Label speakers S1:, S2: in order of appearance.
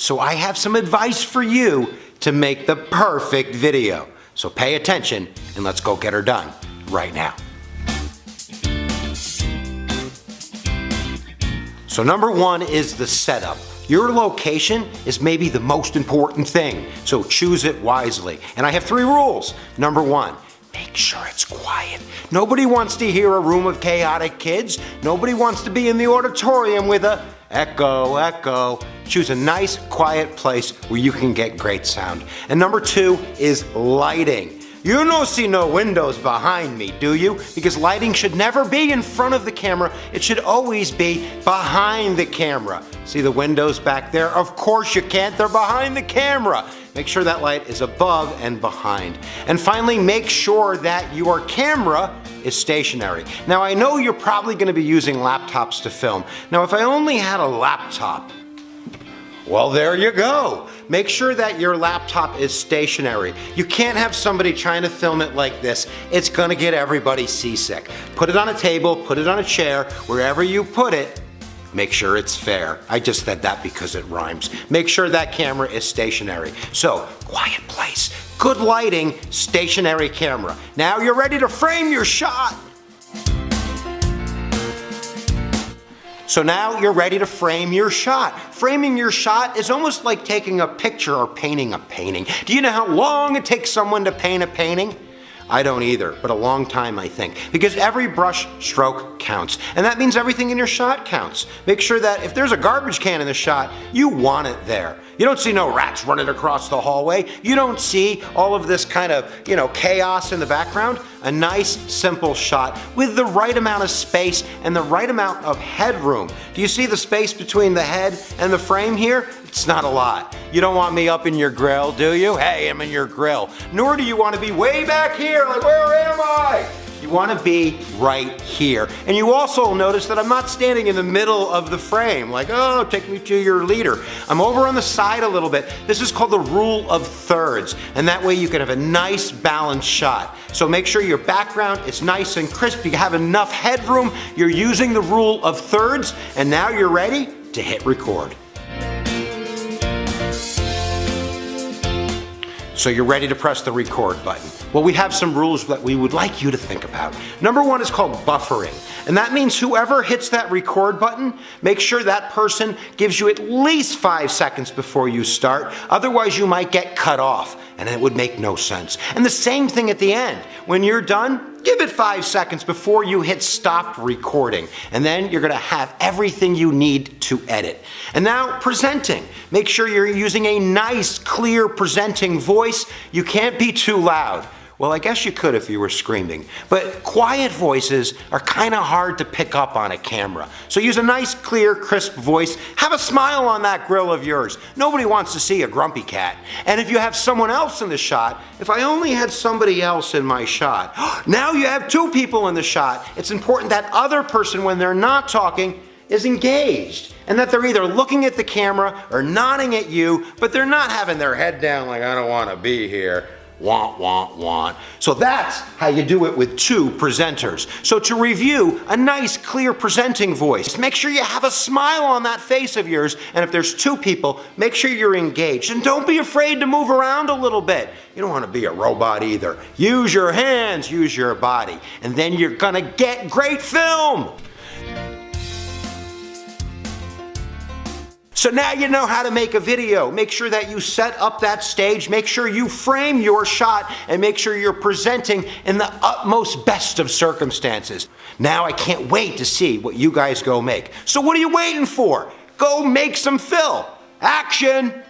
S1: So I have some advice for you to make the perfect video. So pay attention and let's go get her done right now. So number one is the setup. Your location is maybe the most important thing, so choose it wisely. And I have 3 rules. Number one, make sure it's quiet. Nobody wants to hear a room of chaotic kids. Nobody wants to be in the auditorium with a echo, echo. Choose a nice, quiet place where you can get great sound. And number 2 is lighting. You don't see no windows behind me, do you? Because lighting should never be in front of the camera. It should always be behind the camera. See the windows back there? Of course you can't, they're behind the camera. Make sure that light is above and behind. And finally, make sure that your camera is stationary. Now I know you're probably gonna be using laptops to film. Now if I only had a laptop, well, there you go. Make sure that your laptop is stationary. You can't have somebody trying to film it like this. It's gonna get everybody seasick. Put it on a table, put it on a chair, wherever you put it, make sure it's fair. I just said that because it rhymes. Make sure that camera is stationary. So, quiet place, good lighting, stationary camera. Now you're ready to frame your shot. So now you're ready to frame your shot. Framing your shot is almost like taking a picture or painting a painting. Do you know how long it takes someone to paint a painting? I don't either, but a long time I think, because every brush stroke counts, and that means everything in your shot counts. Make sure that if there's a garbage can in the shot, you want it there. You don't see no rats running across the hallway. You don't see all of this kind of, chaos in the background. A nice, simple shot with the right amount of space and the right amount of headroom. Do you see the space between the head and the frame here? It's not a lot. You don't want me up in your grill, do you? Hey, I'm in your grill. Nor do you want to be way back here, like where am I? You want to be right here. And you also notice that I'm not standing in the middle of the frame, like, oh, take me to your leader. I'm over on the side a little bit. This is called the rule of thirds, and that way you can have a nice balanced shot. So make sure your background is nice and crisp, you have enough headroom, you're using the rule of thirds, and now you're ready to hit record. So you're ready to press the record button. Well, we have some rules that we would like you to think about. Number one is called buffering. And that means whoever hits that record button, make sure that person gives you at least 5 seconds before you start. Otherwise, you might get cut off, and it would make no sense. And the same thing at the end. When you're done, give it 5 seconds before you hit stop recording. And then you're gonna have everything you need to edit. And now, presenting. Make sure you're using a nice, clear, presenting voice. You can't be too loud. Well, I guess you could if you were screaming, but quiet voices are kind of hard to pick up on a camera. So use a nice, clear, crisp voice. Have a smile on that grill of yours. Nobody wants to see a grumpy cat. And if you have someone else in the shot, if I only had somebody else in my shot, now you have 2 people in the shot. It's important that other person, when they're not talking, is engaged, and that they're either looking at the camera or nodding at you, but they're not having their head down like, I don't want to be here. Want, want, want. So that's how you do it with 2 presenters. So to review, a nice, clear presenting voice. Make sure you have a smile on that face of yours, and if there's 2 people, make sure you're engaged. And don't be afraid to move around a little bit. You don't want to be a robot either. Use your hands, use your body, and then you're gonna get great film. So now you know how to make a video. Make sure that you set up that stage, make sure you frame your shot, and make sure you're presenting in the utmost best of circumstances. Now I can't wait to see what you guys go make. So what are you waiting for? Go make some fill. Action!